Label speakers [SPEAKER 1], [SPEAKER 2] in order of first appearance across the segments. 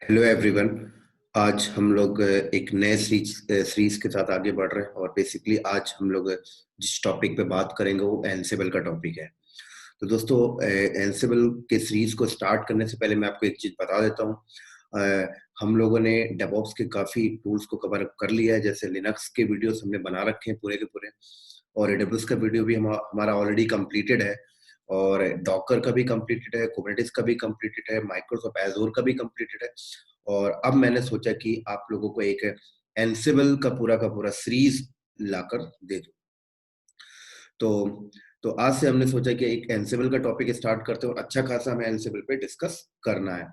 [SPEAKER 1] Hello everyone. आज हम लोग एक नए सीरीज के साथ आगे बढ़ रहे हैं और बेसिकली आज हम लोग जिस टॉपिक पे बात करेंगे वो एनसिबल का टॉपिक है। तो दोस्तों, एनसिबल के सीरीज को स्टार्ट करने से पहले मैं आपको एक चीज बता देता हूँ। हम लोगों ने डेवऑप्स के काफी टूल्स को कवर कर लिया है, जैसे लिनक्स के वीडियोस हमने बना रखे हैं पूरे के पूरे, और एडब्ल्यूएस का वीडियो भी हमारा ऑलरेडी कंप्लीटेड है, और डॉकर का भी कंप्लीटेड है, कुबरनेटिस का भी कंप्लीटेड है, माइक्रोसॉफ्ट एजोर का भी कंप्लीटेड है। और अब मैंने सोचा कि आप लोगों को एक एनसिबल का पूरा सीरीज लाकर दे दूं। तो तो आज से हमने सोचा कि एक एनसिबल का टॉपिक स्टार्ट करते हैं और अच्छा खासा हमें एनसिबल पे डिस्कस करना है।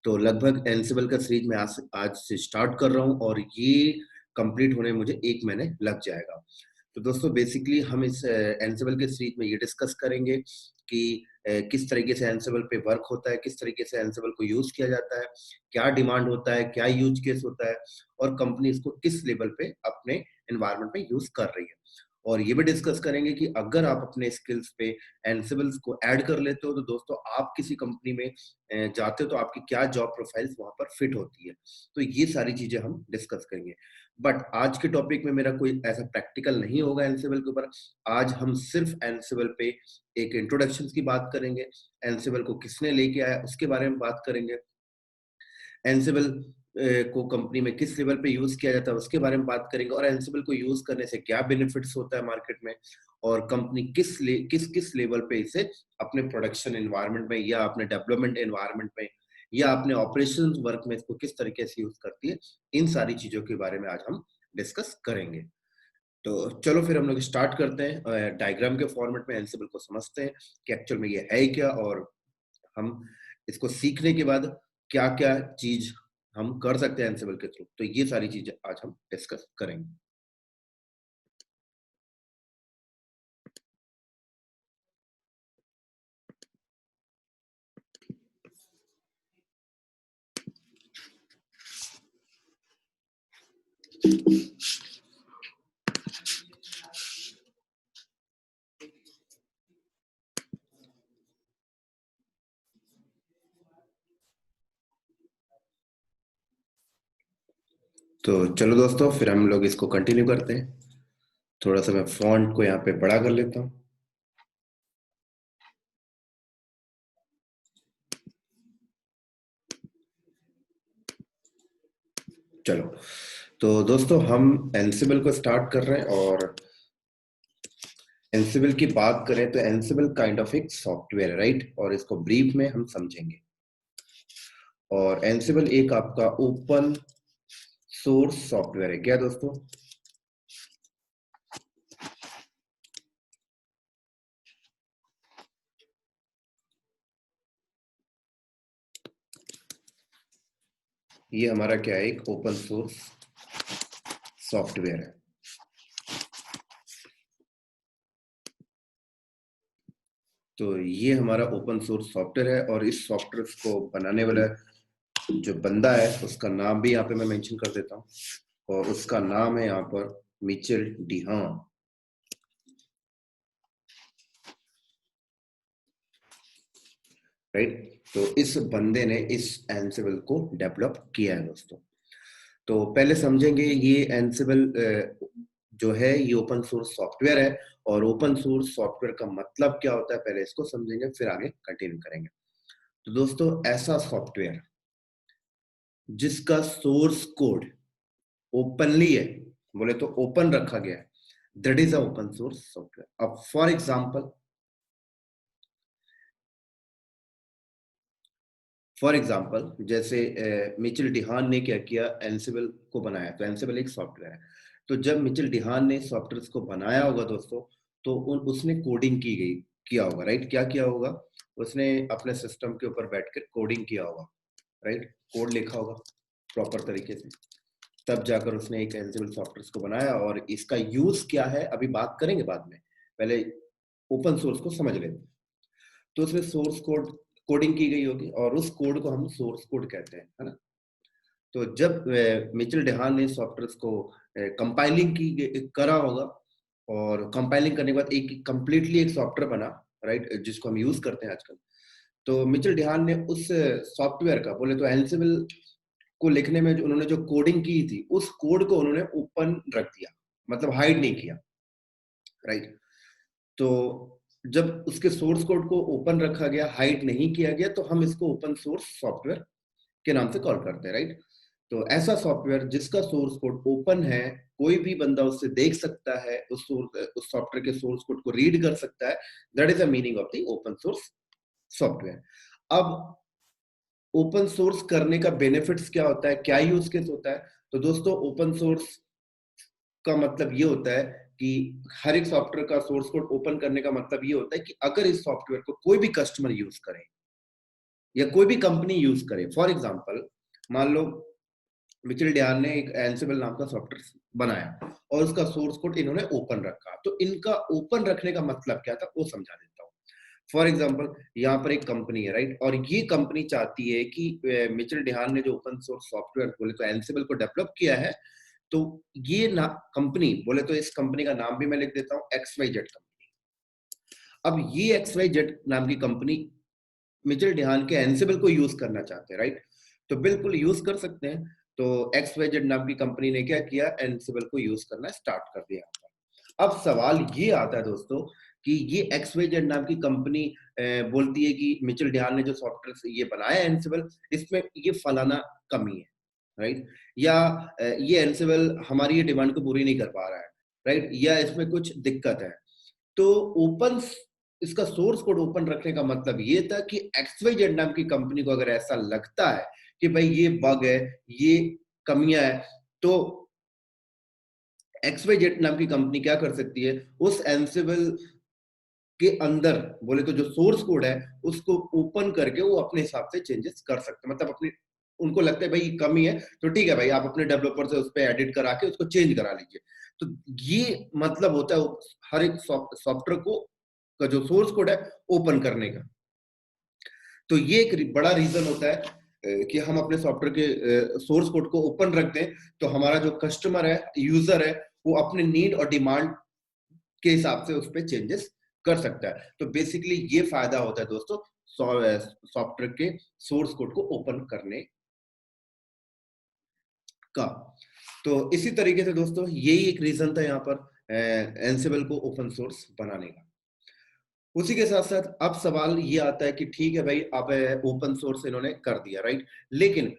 [SPEAKER 1] तो लगभग एनसिबल का सीरीज मैं आज से स्टार्ट कर रहा हूँ और ये कंप्लीट होने में मुझे 1 महीने लग जाएगा। तो दोस्तों, बेसिकली हम इस एनसिबल के सीरीज में ये डिस्कस करेंगे कि किस तरीके से एनसिबल पे वर्क होता है, किस तरीके से एनसिबल को यूज किया जाता है, क्या डिमांड होता है, क्या यूज केस होता है, और कंपनी इसको किस लेवल पे अपने एनवायरमेंट में यूज कर रही है। और ये भी डिस्कस करेंगे कि अगर आप अपने स्किल्स पे एनसिबल्स को ऐड कर लेते हो तो दोस्तों आप किसी कंपनी में जाते हो तो आपकी क्या जॉब प्रोफाइल्स वहां पर फिट होती है। तो ये सारी चीजें हम डिस्कस करेंगे। बट आज के टॉपिक में मेरा कोई ऐसा प्रैक्टिकल नहीं होगा एनसिबल के ऊपर। आज हम सिर्फ एनसिबल पे एक इंट्रोडक्शन की बात करेंगे, एनसिबल को किसने लेके आया उसके बारे में बात करेंगे, एनसिबल को कंपनी में किस लेवल पे यूज किया जाता है उसके बारे में बात करेंगे, और एनसिबल को यूज करने से क्या बेनिफिट्स होता है मार्केट में, और कंपनी किस लेवल पे इसे अपने प्रोडक्शन एनवायरनमेंट में या अपने डेवलपमेंट एनवायरनमेंट में या अपने ऑपरेशन वर्क में इसको किस तरीके से यूज करती है। इन सारी चीजों के बारे में आज हम डिस्कस करेंगे। तो चलो फिर हम लोग स्टार्ट करते हैं, डायग्राम के फॉर्मेट में एनसिबल को समझते हैं कि एक्चुअल में ये है क्या, और हम इसको सीखने के बाद क्या क्या चीज हम कर सकते हैं एनसिबल के थ्रू। तो ये सारी चीजें आज हम डिस्कस करेंगे। तो चलो दोस्तों, फिर हम लोग इसको कंटिन्यू करते हैं। थोड़ा सा मैं फॉन्ट को यहाँ पे बड़ा कर लेता हूँ। चलो, तो दोस्तों हम एनसिबल को स्टार्ट कर रहे हैं, और एनसिबल की बात करें तो एनसिबल काइंड ऑफ एक सॉफ्टवेयर है, राइट, और इसको ब्रीफ में हम समझेंगे। और एनसिबल एक आपका ओपन सोर्स सॉफ्टवेयर है क्या दोस्तों? ये हमारा क्या है, एक ओपन सोर्स सॉफ्टवेयर है। तो ये हमारा ओपन सोर्स सॉफ्टवेयर है, और इस सॉफ्टवेयर को बनाने वाला जो बंदा है उसका नाम भी यहाँ पे मैं मेंशन कर देता हूँ, और उसका नाम है यहाँ पर मिचेल डिहान, राइट। तो इस बंदे ने इस एनसिबल को डेवलप किया है दोस्तों। तो पहले समझेंगे ये एनसिबल जो है ये ओपन सोर्स सॉफ्टवेयर है, और ओपन सोर्स सॉफ्टवेयर का मतलब क्या होता है पहले इसको समझेंगे, फिर आगे कंटिन्यू करेंगे। तो दोस्तों, ऐसा सॉफ्टवेयर जिसका सोर्स कोड ओपनली है, बोले तो ओपन रखा गया है, that is a open source software. अब फॉर एग्जांपल जैसे मिचेल डिहान ने क्या किया, एनसिबल को बनाया। तो एनसिबल एक सॉफ्टवेयर है। तो जब मिचेल डिहान ने सॉफ्टवेयर को बनाया होगा दोस्तों, तो उसने कोडिंग किया होगा, राइट। क्या किया होगा, उसने अपने सिस्टम के ऊपर बैठकर कोडिंग किया होगा, राइट। कोड लिखा होगा प्रॉपर तरीके से, तब जाकर उसने एक एनसिबल सॉफ्टवेयर को बनाया। और इसका यूज क्या है अभी बात करेंगे बाद में, पहले ओपन सोर्स को समझ लेते हैं। तो उसमें सोर्स कोड कोडिंग की गई होगी, और उस कोड को हम सोर्स कोड कहते हैं, है ना। तो जब मिचेल डेहान ने सॉफ्टवेयर को कंपाइलिंग करा होगा, और कंपाइलिंग करने के बाद एक कंप्लीटली एक सॉफ्टवेयर बना, राइट, जिसको हम यूज करते हैं आजकल। तो मिचेल डेहान ने उस सॉफ्टवेयर का, बोले तो एनसिबल को लिखने में उन्होंने जो कोडिंग की थी, उस कोड को उन्होंने ओपन रख दिया, मतलब हाइड नहीं किया, राइट? तो जब उसके सोर्स कोड को ओपन रखा गया, हाइड नहीं किया गया, तो हम इसको ओपन सोर्स सॉफ्टवेयर के नाम से कॉल करते हैं, राइट? तो ऐसा सॉफ्टवेयर जिसका सोर्स कोड ओपन है, कोई भी बंदा उससे देख सकता है, उस सॉफ्टवेयर के सोर्स कोड को रीड कर सकता है, that is the meaning of the open source software. अब ओपन सोर्स करने का बेनिफिट्स क्या होता है, क्या यूज केस होता है? तो दोस्तों, ओपन सोर्स का मतलब ये होता है कि हर एक सॉफ्टवेयर का सोर्स कोड ओपन करने का मतलब ये होता है कि अगर इस सॉफ्टवेयर को कोई भी कस्टमर यूज करे या कोई भी कंपनी यूज करे, फॉर एग्जांपल मान लो मिचेल डियान ने एक एंसिबल नाम का सॉफ्टवेयर बनाया और उसका सोर्स कोड इन्होंने ओपन रखा, तो इनका ओपन रखने का मतलब क्या था वो समझा देता हूँ। फॉर एग्जाम्पल, यहाँ पर एक कंपनी है, राइट? और ये कंपनी चाहती है कि मिचेल डिहान ने जो ओपन सोर्स सॉफ्टवेयर बोले तो एंसिबल को डेवलप किया है, तो ये ना कंपनी बोले तो इस कंपनी का नाम भी मैं लिख देता हूँ, XYZ कंपनी। अब ये XYZ नाम की कंपनी मिचेल डिहान के एंसिबल को यूज करना चाहते हैं, राइट? तो बिल्कुल यूज कर सकते हैं। तो XYZ नाम की कंपनी ने क्या किया, एंसिबल को यूज करना स्टार्ट कर दिया। अब सवाल ये आता है दोस्तों कि ये XYZ नाम की कंपनी बोलती है कि मिचेल डिहान ने जो सॉफ्टवेयर ये बनाया एंसिबल, इसमें ये फलाना कमी है, राइट? या ये एंसिबल हमारी ये डिमांड को पूरी नहीं कर पा रहा है, राइट? या इसमें कुछ दिक्कत है। तो ओपन इसका सोर्स कोड ओपन रखने का मतलब ये था कि XYZ नाम की कंपनी को अगर ऐसा लगता है कि भाई ये बग है, ये कमियां है, तो XYZ नाम की कंपनी क्या कर सकती है, उस एंसिबल के अंदर बोले तो जो सोर्स कोड है उसको ओपन करके वो अपने हिसाब से चेंजेस कर सकते हैं। मतलब अपने उनको लगता है भाई कमी है तो ठीक है भाई, आप अपने डेवलपर से उस पर एडिट करा के उसको चेंज करा लीजिए। तो ये मतलब होता है हर एक सॉफ्टवेयर को का जो सोर्स कोड है ओपन करने का। तो ये एक बड़ा रीजन होता है कि हम अपने सॉफ्टवेयर के सोर्स कोड को ओपन रख दें, तो हमारा जो कस्टमर है, यूजर है, वो अपने नीड और डिमांड के हिसाब से उस पर चेंजेस कर सकता है। तो बेसिकली ये फायदा होता है दोस्तों सॉफ्टवेयर के सोर्स कोड को ओपन करने का। तो इसी तरीके से दोस्तों यही एक रीजन था यहाँ पर एंसिबल को ओपन सोर्स बनाने का। उसी के साथ साथ अब सवाल ये आता है कि ठीक है भाई, अब ओपन सोर्स इन्होंने कर दिया, राइट? लेकिन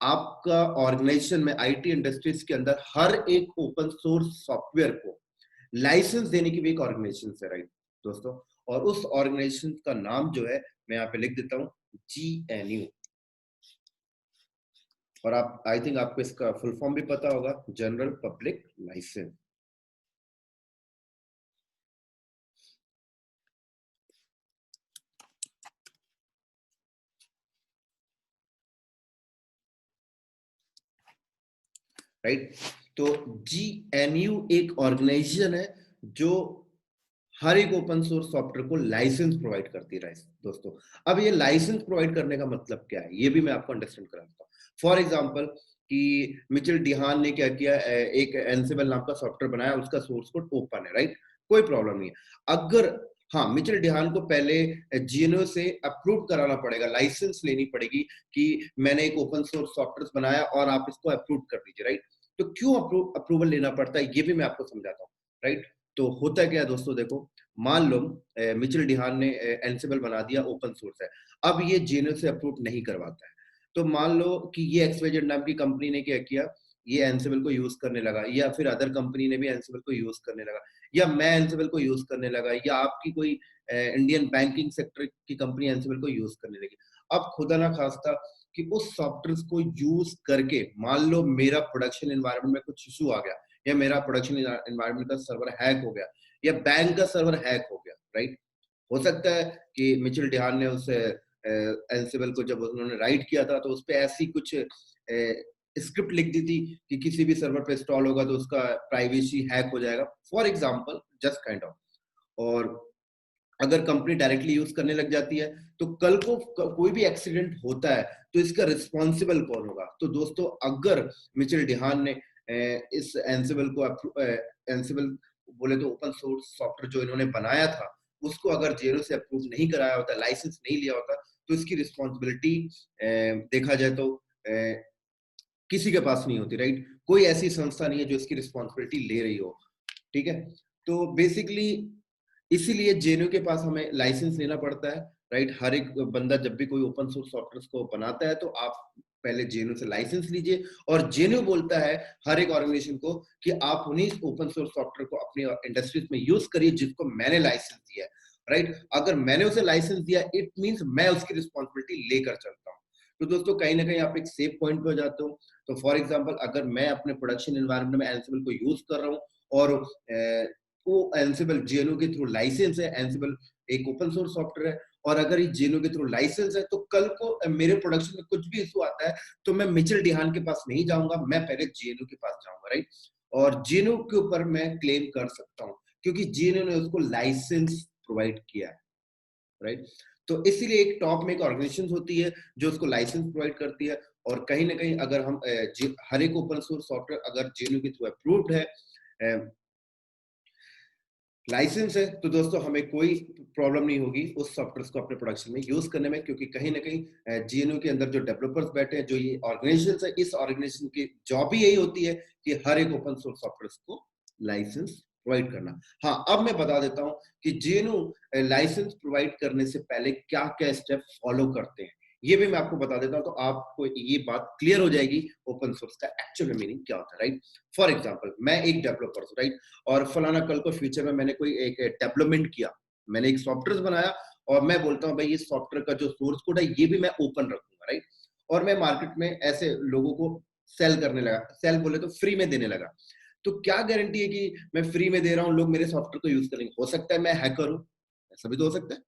[SPEAKER 1] आपका ऑर्गेनाइजेशन में, आईटी इंडस्ट्रीज के अंदर हर एक ओपन सोर्स सॉफ्टवेयर को लाइसेंस देने की भी एक ऑर्गेनाइजेशन है, राइट दोस्तों? और उस ऑर्गेनाइजेशन का नाम जो है मैं यहाँ पे लिख देता हूँ, GNU। और आप, आई थिंक आपको इसका फुल फॉर्म भी पता होगा, जनरल पब्लिक लाइसेंस, राइट? तो GNU एक ऑर्गेनाइजेशन है जो हर एक ओपन सोर्स सॉफ्टवेयर को लाइसेंस प्रोवाइड करती है दोस्तों। अब ये लाइसेंस प्रोवाइड करने का मतलब क्या है, ये भी मैं आपको अंडरस्टैंड कराता हूँ। फॉर एग्जांपल कि मिचेल डिहान ने क्या किया, एक एंसिबल नाम का सॉफ्टवेयर बनाया, उसका सोर्स कोड ओपन है, राइट? कोई प्रॉब्लम नहीं है। अगर हाँ, मिचेल डिहान को पहले GNU से अप्रूव कराना पड़ेगा, लाइसेंस लेनी पड़ेगी कि मैंने एक ओपन सोर्स सॉफ्टवेयर बनाया और आप इसको अप्रूव कर दीजिए, राइट? तो क्यों अप्रूवल लेना पड़ता है, ये भी मैं आपको समझाता हूँ, राइट? तो होता क्या है दोस्तों, देखो, मान लो मिचेल डिहान ने एंसिबल बना दिया, ओपन सोर्स है, अब ये GNU से अप्रूव नहीं करवाता है। तो मान लो कि ये XYZ नाम की कंपनी ने क्या किया, ये एंसिबल को यूज करने लगा, या फिर अदर कंपनी ने भी एंसिबल को यूज करने लगा, या मैं एंसिबल को यूज करने लगा, या आपकी कोई इंडियन बैंकिंग सेक्टर की कंपनी एंसिबल को यूज करने लगी। अब खुदा ना खास्ता कि उस सॉफ्टवेयर को यूज करके मान लो मेरा प्रोडक्शन एनवायरनमेंट में कुछ इशू आ गया, या मेरा प्रोडक्शन एनवायरनमेंट का सर्वर हैक हो गया, या बैंक का सर्वर हैक हो गया, राइट? हो सकता है कि मिचेल डिहान ने उस एंसिबल को जब उन्होंने राइट किया था तो उस पे ऐसी कुछ स्क्रिप्ट लिख दी थी कि किसी भी सर्वर पे इंस्टॉल होगा तो उसका प्राइवेसी हैक हो जाएगा, for example, just kind of. और अगर कंपनी डायरेक्टली यूज करने लग जाती है तो कल को कोई भी एक्सीडेंट होता है तो इसका रिस्पॉन्सिबल कौन होगा? तो दोस्तों, अगर मिचेल डिहान ने इस एंसिबल को एंसिबल बोले तो ओपन सोर्स सॉफ्टवेयर जो इन्होंने बनाया था, उसको अगर जेरो से अप्रूव नहीं कराया होता, लाइसेंस नहीं लिया होता, तो इसकी रिस्पॉन्सिबिलिटी देखा जाए तो किसी के पास नहीं होती, राइट? कोई ऐसी संस्था नहीं है जो इसकी रिस्पॉन्सिबिलिटी ले रही हो, ठीक है? तो बेसिकली इसीलिए जेएनयू के पास हमें लाइसेंस लेना पड़ता है, राइट? हर एक बंदा जब भी कोई ओपन सोर्स सॉफ्टवेयर को बनाता है तो आप पहले जेएनयू से लाइसेंस लीजिए, और जेएनयू बोलता है हर एक ऑर्गेनाइजेशन को कि आप उन्हीं ओपन सोर्स सॉफ्टवेयर को अपनी इंडस्ट्रीज में यूज करिए जिसको मैंने लाइसेंस दिया है, राइट? अगर मैंने उसे लाइसेंस दिया, इट मींस मैं उसकी रिस्पॉन्सिबिलिटी लेकर चलता हूँ। तो दोस्तों कहीं ना कहीं आप एक सेफ पॉइंट पे हो जाते हो। तो फॉर एग्जांपल अगर मैं अपने प्रोडक्शन एनवायरनमेंट में एंसिबल को यूज कर रहा हूँ और वो एंसिबल जेएनयू के थ्रू लाइसेंस है, एंसिबल एक ओपन सोर्स सॉफ्टवेयर है, और अगर ये जेएनयू के थ्रू लाइसेंस है, तो कल को मेरे प्रोडक्शन में कुछ भी इशू आता है तो मैं मिचेल डिहान के पास नहीं जाऊंगा, मैं पहले जेएनयू के पास जाऊंगा, राइट? और जेएनयू के ऊपर मैं क्लेम कर सकता हूँ क्योंकि जेएनयू ने उसको लाइसेंस प्रोवाइड किया है, राइट? तो इसीलिए एक टॉप में एक ऑर्गेनाइजेशन होती है जो उसको लाइसेंस प्रोवाइड करती है, और कहीं ना कहीं अगर हम हर एक ओपन सोर्स सॉफ्टवेयर अगर जेएनयू के थ्रू अप्रूव्ड है, लाइसेंस है, तो दोस्तों हमें कोई प्रॉब्लम नहीं होगी उस सॉफ्टवेयर को अपने प्रोडक्शन में यूज करने में, क्योंकि कहीं ना कहीं जेएनयू के अंदर जो डेवलपर्स बैठे हैं, जो ये ऑर्गेनाइजेशन है, इस ऑर्गेनाइजेशन की जॉब ही यही होती है कि हर एक ओपन सोर्स सॉफ्टवेयर को लाइसेंस प्रोवाइड करना। हाँ, अब मैं बता देता हूं कि जेएनयू लाइसेंस प्रोवाइड करने से पहले क्या क्या स्टेप फॉलो करते हैं, ये भी मैं आपको बता देता हूं, तो आपको ये बात क्लियर हो जाएगी ओपन सोर्स का एक्चुअल मीनिंग क्या होता है, राइट? फॉर एग्जाम्पल मैं एक डेवलपर हूँ, राइट? और फलाना कल को फ्यूचर में मैंने कोई एक डेवलपमेंट किया, मैंने एक सॉफ्टवेयर बनाया, और मैं बोलता हूँ भाई ये सॉफ्टवेयर का जो सोर्स कोड है ये भी मैं ओपन रखूंगा, राइट? और मैं मार्केट में ऐसे लोगों को सेल करने लगा, सेल बोले तो फ्री में देने लगा, तो क्या गारंटी है कि मैं फ्री में दे रहा हूँ लोग मेरे सॉफ्टवेयर को यूज करेंगे? हो सकता है मैं हैकर हूँ, ऐसा भी तो हो सकता है।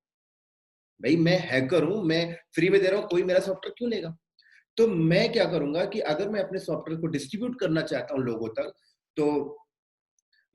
[SPEAKER 1] भाई मैं हैकर हूँ, मैं फ्री में दे रहा हूँ, कोई मेरा सॉफ्टवेयर क्यों लेगा? तो मैं क्या करूंगा कि अगर मैं अपने सॉफ्टवेयर को डिस्ट्रीब्यूट करना चाहता हूँ लोगों तक, तो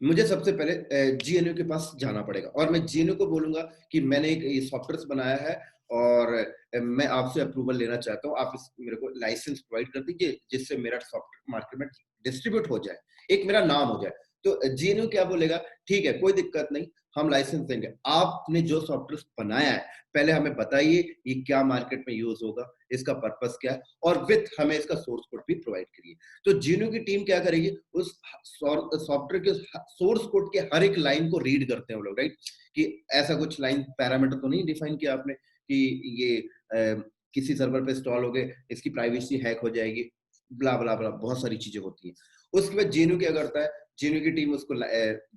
[SPEAKER 1] मुझे सबसे पहले जेएनयू के पास जाना पड़ेगा, और मैं जेएनयू को बोलूंगा कि मैंने एक ये सॉफ्टवेयर बनाया है और मैं आपसे अप्रूवल लेना चाहता हूँ, आप मेरे को लाइसेंस प्रोवाइड कर दीजिए जिससे मेरा सॉफ्टवेयर मार्केट में डिस्ट्रीब्यूट हो जाए, एक मेरा नाम हो जाए। तो जेएनयू क्या बोलेगा, ठीक है कोई दिक्कत नहीं, हम लाइसेंस देंगे, आपने जो सॉफ्टवेयर बनाया है पहले हमें बताइए ये क्या मार्केट में यूज होगा, इसका पर्पस क्या है, और विथ हमें इसका सोर्स कोड भी प्रोवाइड करिए। तो जेएनयू की टीम क्या करेगी, उस सॉफ्टवेयर के सोर्स कोड के हर एक लाइन को रीड करते हैं वो लोग, राइट? कि ऐसा कुछ लाइन पैरामीटर तो नहीं डिफाइन किया आपने कि ये किसी सर्वर पे इंस्टॉल हो गए, इसकी प्राइवेसी हैक हो जाएगी, ब्ला ब्ला ब्ला, बहुत सारी चीजें होती हैं। उसके बाद जेएनयू क्या करता है, जेएनयू की टीम उसको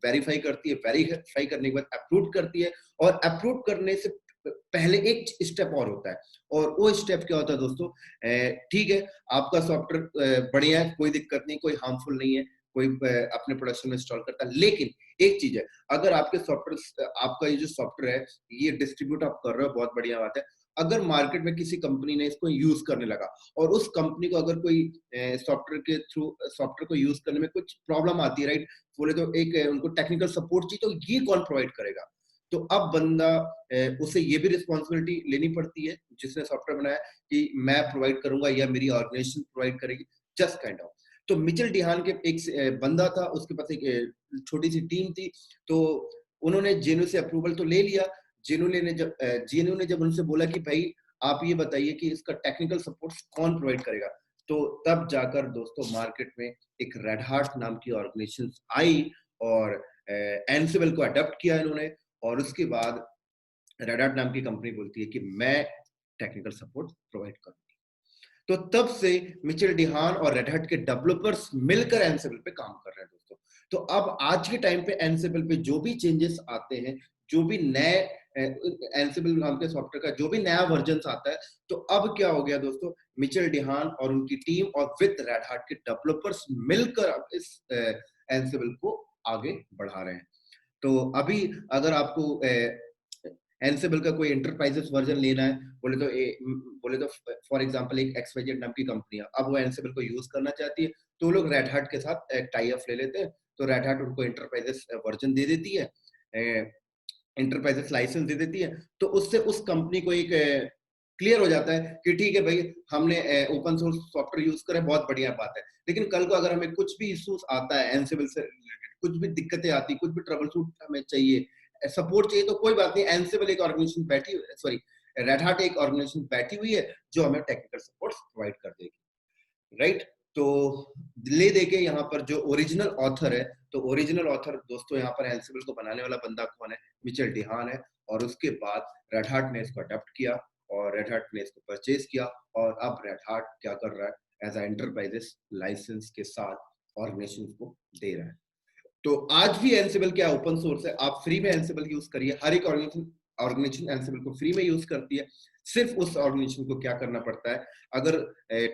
[SPEAKER 1] वेरीफाई करती है, वेरीफाई करने के बाद अप्रूव करती है, और अप्रूव करने से पहले एक स्टेप और होता है, और वो स्टेप क्या होता है दोस्तों, ठीक है आपका सॉफ्टवेयर बढ़िया है, कोई दिक्कत नहीं, कोई हार्मफुल नहीं है, कोई अपने प्रोडक्शन में इंस्टॉल करता है, लेकिन एक चीज है, अगर आपके सॉफ्टवेयर, आपका ये जो सॉफ्टवेयर है ये डिस्ट्रीब्यूट आप कर रहे हो, बहुत बढ़िया बात है, अगर मार्केट में किसी कंपनी ने इसको यूज करने लगा और उस कंपनी को अगर कोई सॉफ्टवेयर के थ्रू सॉफ्टवेयर को यूज करने में कुछ प्रॉब्लम आती है, राइट? बोले तो एक उनको टेक्निकल सपोर्ट चाहिए, तो ये कौन प्रोवाइड करेगा? तो अब बंदा उसे ये भी रिस्पॉन्सिबिलिटी लेनी पड़ती है जिसने सॉफ्टवेयर बनाया कि मैं प्रोवाइड करूंगा या मेरी ऑर्गेनाइजेशन प्रोवाइड करेगी, जस्ट काइंड ऑफ। तो मिचेल डिहान के एक बंदा था, उसके पास एक छोटी सी टीम थी, तो उन्होंने जेएनयू से अप्रूवल तो ले लिया। जेएनयू ने जब उनसे बोला कि भाई आप ये बताइए कि इसका टेक्निकल सपोर्ट कौन प्रोवाइड करेगा, तो तब जाकर दोस्तों मार्केट में एक रेड हार्ट नाम की ऑर्गेनाइजेशन आई, और एनसिबल को अडॉप्ट किया इन्होंने, और उसके बाद रेड हार्ट नाम की कंपनी बोलती है कि मैं टेक्निकल सपोर्ट प्रोवाइड करूंगी। तो तब से मिचेल डिहान और रेड हैट के डेवलपर्स मिलकर एनसिबल पे काम कर रहे हैं दोस्तों। तो अब आज के टाइम पे एनसिबल पे जो भी चेंजेस आते हैं, जो भी नए एनसिबल नाम के सॉफ्टवेयर का जो भी नया वर्जन आता है, तो अब क्या हो गया दोस्तों, मिचेल डिहान और उनकी टीम और विद रेड हैट के डेवलपर्स मिलकर अब इस एनसिबल को आगे बढ़ा रहे हैं। तो अभी अगर आपको एनसिबल का कोई एंटरप्राइजेस वर्जन लेना है, बोले तो फॉर एग्जांपल एक एक्सवाईजेड नाम की कंपनी है, अब वो एनसिबल को यूज करना चाहती है, तो वो लोग रेड हैट के साथ टाई अप ले लेते हैं, तो रेड हैट उनको एंटरप्राइजेस वर्जन दे देती है, एंटरप्राइजेस लाइसेंस दे देती है, तो उससे उस कंपनी को एक क्लियर हो जाता है कि ठीक है भाई हमने ओपन सोर्स सॉफ्टवेयर यूज करा, बहुत बढ़िया बात है, लेकिन कल को अगर हमें कुछ भी इश्यूज आता है एनसिबल से रिलेटेड, कुछ भी दिक्कतें आती, कुछ भी ट्रबल शूट हमें चाहिए, सपोर्ट चाहिए, तो कोई बात नहीं, एनसिबल एक ऑर्गेनाइजेशन बैठी, सॉरी रेड हार्ट एक ऑर्गेनाइजेशन बैठी हुई है जो हमें टेक्निकल सपोर्ट प्रोवाइड कर देगी, राइट? तो ले देके यहाँ पर जो ओरिजिनल ऑथर है, तो ओरिजिनल ऑथर दोस्तों यहाँ पर एंसिबल को बनाने वाला बंदा कौन है? मिचेल डिहान है। और उसके बाद रेड हाट ने इसको अडॉप्ट किया और रेड हाट ने इसको परचेज किया और अब रेड हाट क्या कर रहा है? एज एंटरप्राइजेस लाइसेंस के साथ ऑर्गेनाइजेशन को दे रहा है। तो आज भी एंसिबल क्या ओपन सोर्स है, आप फ्री में एंसिबल यूज करिए। हर एक ऑर्गेनाइजेशन एंसिबल को फ्री में यूज करती है। सिर्फ उस ऑर्गेनाइजेशन को क्या करना पड़ता है, अगर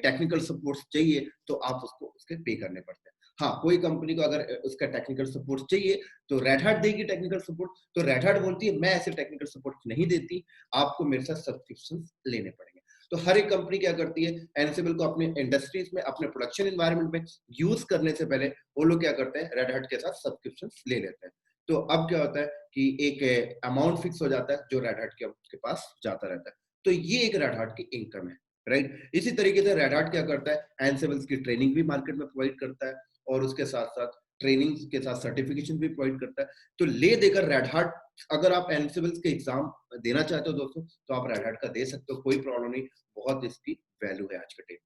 [SPEAKER 1] टेक्निकल सपोर्ट चाहिए तो आप उसको उसके पे करने पड़ते हैं। हाँ, कोई कंपनी को अगर उसका टेक्निकल सपोर्ट चाहिए तो रेड हाट देगी टेक्निकल सपोर्ट। तो रेड हाट बोलती है मैं ऐसे टेक्निकल सपोर्ट नहीं देती, आपको मेरे साथ सब्सक्रिप्शन लेने पड़ेंगे। तो हर एक कंपनी क्या करती है, एंसिबल को अपने इंडस्ट्रीज में, अपने प्रोडक्शन एनवायरनमेंट में यूज करने से पहले वो लोग क्या करते हैं, रेड हाट के साथ सब्सक्रिप्शन ले लेते हैं। तो अब क्या होता है कि एक अमाउंट फिक्स हो जाता है जो रेड हाट के पास जाता रहता है। तो ये एक रेड हाट की इनकम है, राइट। इसी तरीके से रेड हाट क्या करता है, एंसिबल्स की ट्रेनिंग भी मार्केट में प्रोवाइड करता है और उसके साथ साथ ट्रेनिंग के साथ सर्टिफिकेशन भी प्रोवाइड करता है। तो ले देकर रेड हाट, अगर आप एंसिबल्स के एग्जाम देना चाहते हो दोस्तों तो आप रेड हाट का दे सकते हो, कोई प्रॉब्लम नहीं, बहुत इसकी वैल्यू है आज के टाइम।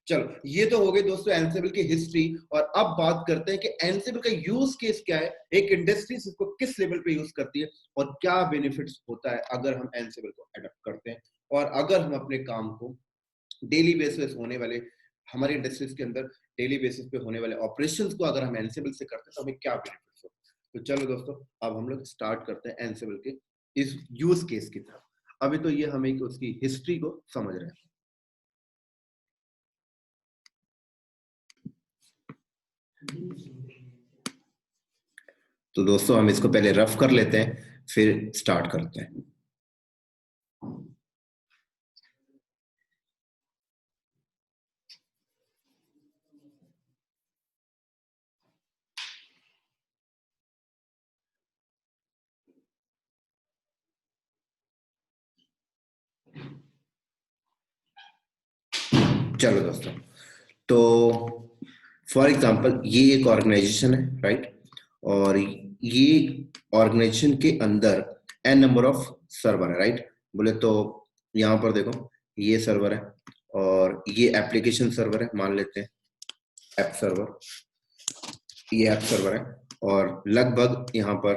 [SPEAKER 1] चलो, ये तो हो गए दोस्तों एंसिबल की हिस्ट्री। और अब बात करते हैं कि एंसिबल का यूज केस क्या है, एक इंडस्ट्री इसको किस लेवल पे यूज करती है और क्या बेनिफिट्स होता है अगर हम एंसिबल को अडॉप्ट करते हैं और अगर हम अपने काम को डेली बेसिस होने वाले, हमारी इंडस्ट्रीज के अंदर डेली बेसिस पे होने वाले ऑपरेशंस को अगर हम एंसिबल से करते हैं तो हमें क्या बेनिफिट्स हो। तो चलो दोस्तों, अब हम लोग स्टार्ट करते हैं एंसिबल के इस यूज केस की तरफ। अभी तो ये हमें उसकी हिस्ट्री को समझ रहे हैं। तो दोस्तों हम इसको पहले रफ कर लेते हैं, फिर स्टार्ट करते हैं। चलो दोस्तों, तो फॉर एग्जांपल ये एक ऑर्गेनाइजेशन है, राइट। और ये ऑर्गेनाइजेशन के अंदर एन नंबर ऑफ सर्वर है, राइट। बोले तो यहाँ पर देखो, ये सर्वर है और ये एप्लीकेशन सर्वर है, मान लेते हैं ऐप सर्वर, ये ऐप सर्वर है और लगभग यहाँ पर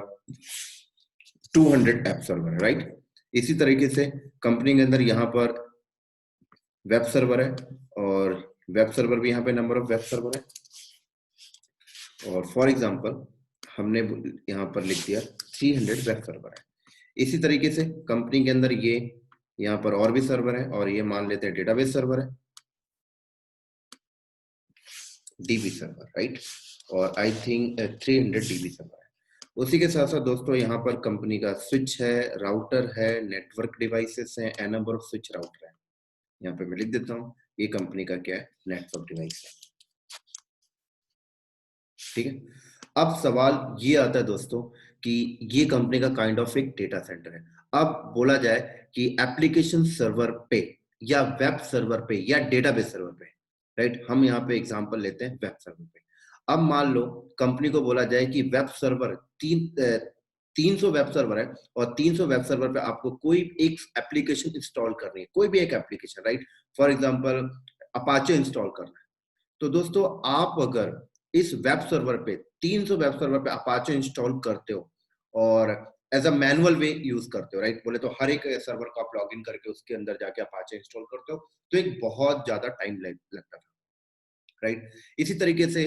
[SPEAKER 1] 200 ऐप सर्वर है, राइट। इसी तरीके से कंपनी के अंदर यहाँ पर वेब सर्वर है और वेब सर्वर भी यहाँ पे नंबर ऑफ वेब सर्वर है। और फॉर एग्जांपल हमने यहाँ पर लिख दिया 300 वेब सर्वर है। इसी तरीके से कंपनी के अंदर ये यहाँ पर और भी सर्वर है और ये मान लेते हैं डेटाबेस सर्वर है, डीबी सर्वर, राइट। और आई थिंक 300 डीबी सर्वर है। उसी के साथ साथ दोस्तों यहाँ पर कंपनी का स्विच है, राउटर है, नेटवर्क डिवाइसेस है, n number of switch router है। यहाँ पे मैं लिख देता हूँ, ये कंपनी का क्या है, नेटवर्क डिवाइस है, ठीक है। अब सवाल ये आता है दोस्तों कि ये कंपनी का काइंड ऑफ एक डेटा सेंटर है। अब बोला जाए कि एप्लीकेशन सर्वर पे या वेब सर्वर पे या डेटाबेस सर्वर पे, राइट। हम यहाँ पे एग्जांपल लेते हैं वेब सर्वर पे। अब मान लो कंपनी को बोला जाए कि वेब सर्वर 300 वेब सर्वर है और 300 वेब सर्वर पे आपको कोई एक एप्लीकेशन इंस्टॉल करनी है, कोई भी एक application, right. For example Apache install करना है। तो दोस्तों आप अगर इस वेब सर्वर पे 300 वेब सर्वर पे अपाचे इंस्टॉल करते हो और as a manual way use करते हो, राइट। बोले तो हर एक सर्वर को आप लॉग इन करके उसके अंदर जाके अपाचे इंस्टॉल करते हो, तो एक बहुत ज्यादा टाइम लगता था, राइट। इसी तरीके से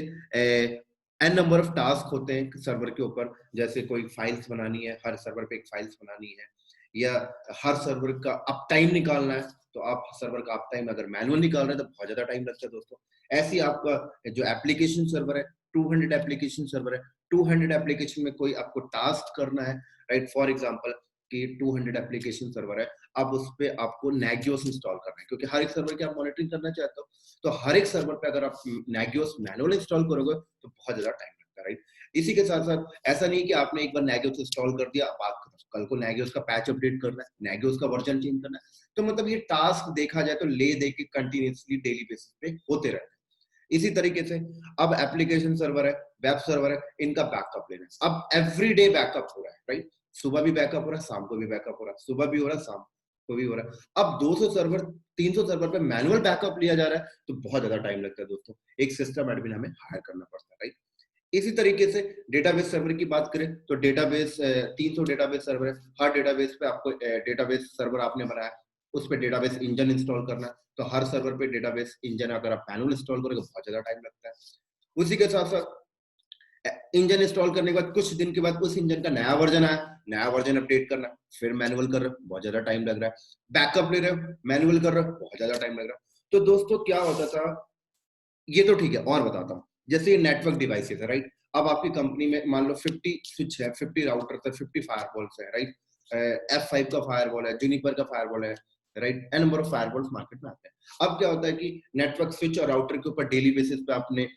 [SPEAKER 1] एन नंबर ऑफ टास्क होते हैं सर्वर के ऊपर, जैसे कोई फाइल्स बनानी है, हर सर्वर पे एक फाइल्स बनानी है, या हर सर्वर का अप टाइम निकालना है। तो आप सर्वर का अप टाइम अगर मैनुअल निकाल रहे हैं तो बहुत ज्यादा टाइम लगता है दोस्तों। ऐसे ही आपका जो एप्लीकेशन सर्वर है, 200 एप्लीकेशन सर्वर है, 200 एप्लीकेशन में कोई आपको टास्क करना है, राइट। फॉर एग्जांपल कि 200 एप्लीकेशन सर्वर है, अब उस पे आपको नेगियोस इंस्टॉल करना है, क्योंकि हर एक सर्वर की आप मॉनिटरिंग करना चाहते हो। तो हर एक सर्वर पे अगर आप नेगियोस मैनुअल इंस्टॉल करोगे तो बहुत ज्यादा टाइम लगता है, राइट। इसी के साथ साथ ऐसा नहीं कि आपने एक बार नेगियोस इंस्टॉल कर दिया, अब आप कल को नेगियोस का पैच अपडेट करना है, नेगियोस का वर्जन चेंज करना है। तो मतलब ये टास्क देखा जाए तो ले दे के कंटिन्यूअसली डेली बेसिस पे होते रहते हैं। इसी तरीके से अब एप्लीकेशन सर्वर है, वेब सर्वर है, इनका बैकअप लेना है। अब एवरीडे बैकअप हो रहा है, राइट। सुबह भी बैकअप हो रहा है, शाम को भी बैकअप हो रहा है, सुबह भी हो रहा है, शाम कोई भी हो रहा है। अब 200 सर्वर 300 सर्वर पे मैनुअल बैकअप लिया जा रहा है, तो बहुत ज्यादा टाइम लगता है दोस्तों। एक सिस्टम एडमिन हमें हायर करना पड़ता है, राइट। इसी तरीके से डेटाबेस सर्वर की बात करें तो डेटाबेस 300 डेटाबेस सर्वर है। हर डेटाबेस पे आपको डेटाबेस सर्वर आपने बनाया, उस पे डेटाबेस इंजन इंस्टॉल करना है, तो हर सर्वर पे डेटाबेस इंजन अगर आप मैनुअल इंस्टॉल करोगे बहुत ज्यादा टाइम लगता है। उसी के साथ साथ इंजन इंस्टॉल करने के बाद कुछ दिन के बाद उस इंजन का नया वर्जन आया, नया वर्जन अपडेट करना, फिर मैनुअल कर रहे हो, बहुत ज्यादा टाइम लग रहा है। बैकअप ले रहे हो, मैनुअल कर रहे हो, बहुत ज्यादा टाइम लग रहा है। तो दोस्तों क्या होता था, ये तो ठीक है, और बताता हूँ। जैसे ये नेटवर्क डिवाइसेस है, राइट। अब आपकी कंपनी में मान लो 50 स्विच है, 50 राउटर है, 50 फायरवॉल्स है, राइट। F5 का फायरवॉल है, जूनिपर का फायरवॉल है, right. N number of firewalls market में आते हैं। अब क्या होता है कि नेटवर्क स्विच और राउटर के ऊपर डेली बेसिस पे आपने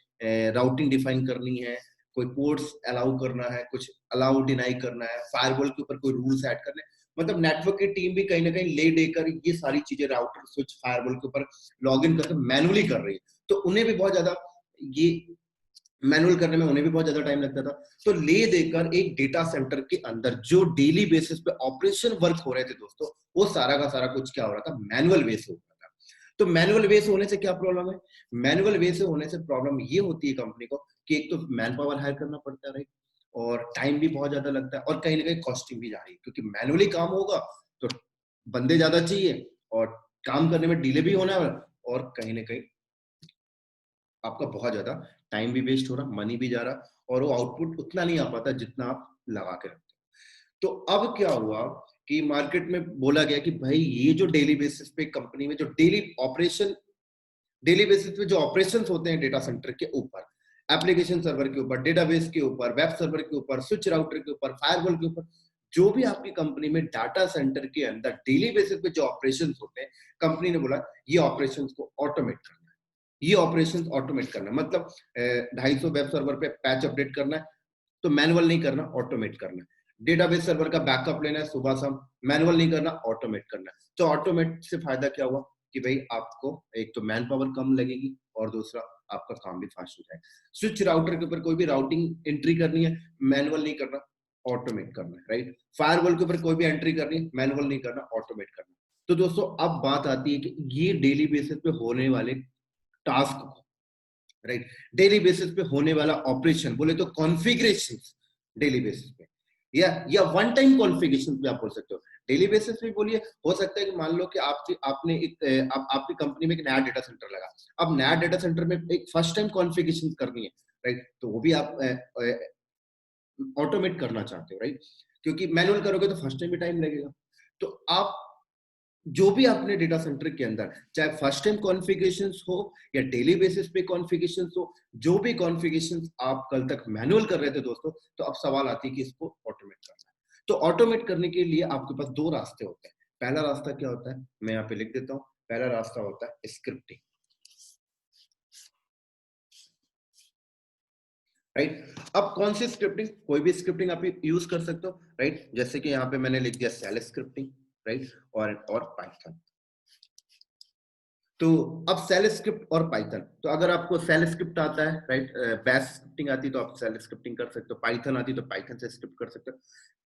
[SPEAKER 1] राउटिंग डिफाइन करनी है, कोई पोर्ट्स अलाउ करना है, कुछ अलाउ डिनाई करना है, फायरवॉल के ऊपर कोई रूल्स ऐड करने, मतलब नेटवर्क की टीम भी कहीं ना कहीं ले देकर ये सारी चीजें राउटर स्विच फायरवॉल के ऊपर लॉग इन करके मैनुअली कर रही है, तो उन्हें भी बहुत ज्यादा ये मैनुअल करने में उन्हें भी बहुत ज्यादा टाइम लगता था। तो ले देकर एक डेटा सेंटर के अंदर जो डेली बेसिस पे ऑपरेशन वर्क हो रहे थे दोस्तों, वो सारा का सारा कुछ क्या हो रहा था, मैनुअल वे से हो रहा था। तो मैनुअल वे से होने से क्या प्रॉब्लम है, मैनुअल वे से होने से प्रॉब्लम ये होती है कंपनी को कि एक तो मैन पावर हायर करना पड़ता है, राइट, और टाइम भी बहुत ज्यादा लगता है, और कहीं ना कहीं कॉस्टिंग भी जा रही है, क्योंकि मैनुअली काम होगा तो बंदे ज्यादा चाहिए और काम करने में डिले भी होना है, और कहीं ना कहीं आपका बहुत ज्यादा टाइम भी वेस्ट हो रहा, मनी भी जा रहा, और वो आउटपुट उतना नहीं आ पाता जितना आप लगा के रखते हो। तो अब क्या हुआ कि मार्केट में बोला गया कि भाई ये जो डेली बेसिस पे कंपनी में जो डेली बेसिस पे जो ऑपरेशंस होते हैं डेटा सेंटर के ऊपर, एप्लीकेशन सर्वर के ऊपर, डेटाबेस के ऊपर, वेब सर्वर के ऊपर, स्विच राउटर के ऊपर, फायरवॉल के ऊपर, जो भी आपकी कंपनी में डाटा सेंटर के अंदर डेली बेसिस पे जो ऑपरेशंस होते हैं, कंपनी ने बोला ये ऑपरेशंस को ऑटोमेट करना है। ये ऑपरेशंस ऑटोमेट करना मतलब 250 वेब सर्वर पे पैच अपडेट करना है, तो मैनुअल नहीं करना, ऑटोमेट करना है। डेटाबेस सर्वर का बैकअप लेना है सुबह शाम, मैनुअल नहीं करना, ऑटोमेट करना है। तो ऑटोमेट से फायदा क्या हुआ कि भाई आपको एक तो मैन पावर कम लगेगी, और दूसरा आपका काम भी फास्ट हो जाएगा। स्विच राउटर के ऊपर कोई भी राउटिंग एंट्री करनी है, मैनुअल नहीं करना, ऑटोमेट करना है, राइट। फायरवॉल के ऊपर कोई भी एंट्री करनी है, मैनुअल नहीं करना, ऑटोमेट करना। तो दोस्तों अब बात आती है कि ये डेली बेसिस पे होने वाले टास्क को, राइट, डेली बेसिस पे होने वाला ऑपरेशन, बोले तो कॉन्फ़िगरेशन डेली बेसिस पे, या वन टाइम कॉन्फ़िगरेशन भी आप बोल सकते हो। डेली बेसिस पे बोलिए, हो सकता है कि मान लो कि आपने आपकी कंपनी में एक नया डेटा सेंटर लगा, अब नया डेटा सेंटर में एक फर्स्ट टाइम कॉन्फ़िगरेशन करनी है, राइट, तो वो भी आप ऑटोमेट करना चाहते हो, राइट, क्योंकि मैनुअल करोगे तो फर्स्ट टाइम भी टाइम लगेगा। तो आप जो भी अपने डेटा सेंटर के अंदर, चाहे फर्स्ट टाइम कॉन्फ़िगरेशंस हो या डेली बेसिस पे कॉन्फ़िगरेशंस हो, जो भी कॉन्फ़िगरेशंस आप कल तक मैनुअल कर रहे थे दोस्तों, तो अब सवाल आती है कि इसको ऑटोमेट करना है। तो ऑटोमेट करने के लिए आपके पास दो रास्ते होते हैं। पहला रास्ता क्या होता है, मैं यहाँ पे लिख देता हूँ। पहला रास्ता होता है स्क्रिप्टिंग, राइट। अब कौन सी स्क्रिप्टिंग, कोई भी स्क्रिप्टिंग आप यूज कर सकते हो, राइट। जैसे कि यहाँ पे मैंने लिख दिया सेल स्क्रिप्टिंग, राइट, और पाइथन। तो अब सेल स्क्रिप्ट और पाइथन, तो अगर आपको सेल स्क्रिप्ट आता है, राइट, बैश स्क्रिप्टिंग आती है तो आप सेल स्क्रिप्टिंग कर सकते हो, पाइथन आती है तो पाइथन से स्क्रिप्ट कर सकते हो।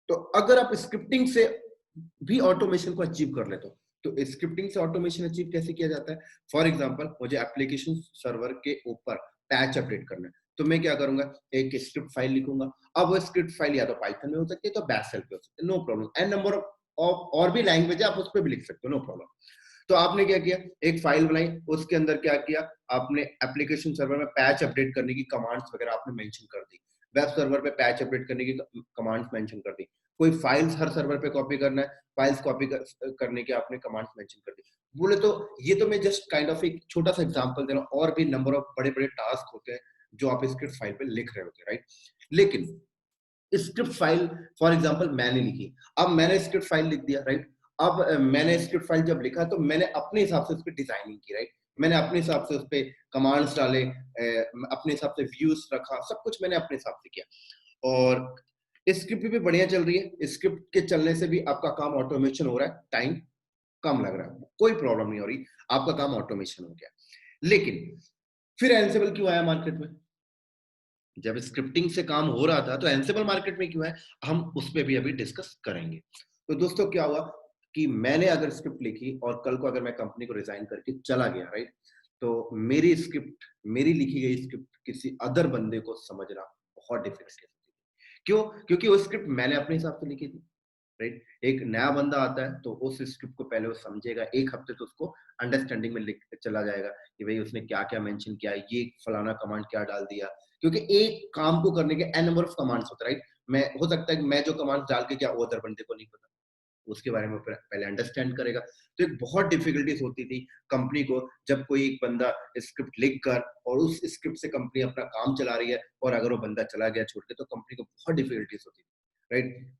[SPEAKER 1] तो अगर आप स्क्रिप्टिंग से भी ऑटोमेशन को अचीव कर लेते हो, तो स्क्रिप्टिंग से ऑटोमेशन अचीव कैसे किया जाता है। फॉर एग्जांपल मुझे एप्लीकेशन सर्वर के ऊपर पैच अपडेट करना है, तो मैं क्या करूंगा, एक स्क्रिप्ट फाइल लिखूंगा। अब वो स्क्रिप्ट फाइल या तो पाइथन में हो सकती है, तो बैश सेल पे हो सकती है, no problem. N number of और भी लैंग्वेज है, आप उस पर भी लिख सकते हो, नो प्रॉब्लम। तो आपने क्या किया, एक फाइल बनाई, उसके अंदर क्या किया, आपने एप्लीकेशन सर्वर में पैच अपडेट करने की कमांड्स वगैरह आपने मेंशन कर दी, वेब सर्वर पे पैच अपडेट करने की कमांड्स मेंशन कर दी, कोई फाइल्स हर सर्वर पे कॉपी करना है, फाइल्स कॉपी करने के आपने कमांड्स मेंशन कर दी। बोले तो ये तो मैं जस्ट काइंड ऑफ एक छोटा सा एग्जांपल दे रहा हूँ, और भी नंबर ऑफ बड़े बड़े टास्क होते हैं जो आप स्क्रिप्ट फाइल पे लिख रहे होते हैं, राइट। लेकिन स्क्रिप्ट फाइल फॉर एग्जांपल मैंने लिखी, अब मैंने स्क्रिप्ट फाइल लिख दिया, राइट। अब मैंने स्क्रिप्ट फाइल जब लिखा तो मैंने अपने हिसाब से उस पर डिजाइनिंग की, राइट। मैंने अपने हिसाब से उस पर कमांड्स डाले, अपने हिसाब से व्यूज रखा, सब कुछ मैंने अपने हिसाब से किया, और स्क्रिप्ट भी बढ़िया चल रही है। स्क्रिप्ट के चलने से भी आपका काम ऑटोमेशन हो रहा है, टाइम कम लग रहा है, कोई प्रॉब्लम नहीं हो रही, आपका काम ऑटोमेशन हो गया। लेकिन फिर एंसिबल क्यों आया मार्केट में, जब स्क्रिप्टिंग से काम हो रहा था तो एंसिबल मार्केट में क्यों है, हम उस पर भी अभी डिस्कस करेंगे। तो दोस्तों क्या हुआ, कि मैंने अगर स्क्रिप्ट लिखी और कल को अगर मैं कंपनी को रिजाइन करके चला गया, राइट, तो मेरी स्क्रिप्ट, मेरी लिखी गई स्क्रिप्ट किसी अदर बंदे को समझना बहुत डिफिकल्ट है। क्यों? क्योंकि वो स्क्रिप्ट मैंने अपने हिसाब से लिखी थी, राइट। एक नया बंदा आता है तो उस स्क्रिप्ट को पहले वो समझेगा, एक हफ्ते तो उसको अंडरस्टैंडिंग में लिख के चला जाएगा कि भाई उसने क्या क्या मेंशन किया, ये फलाना कमांड क्या डाल दिया, क्योंकि एक काम को करने के एन नंबर ऑफ कमांड्स होते हैं, राइट। मैं हो सकता है कि मैं जो कमांड डाल के क्या वो अदर बंदे को नहीं पता, उसके बारे में पहले अंडरस्टैंड करेगा। तो एक बहुत डिफिकल्टीज होती थी कंपनी को, जब कोई एक बंदा स्क्रिप्ट लिख कर और उस स्क्रिप्ट से कंपनी अपना काम चला रही है और अगर वो बंदा चला गया छोड़ के, तो कंपनी को बहुत डिफिकल्टीज होती थी, राइट।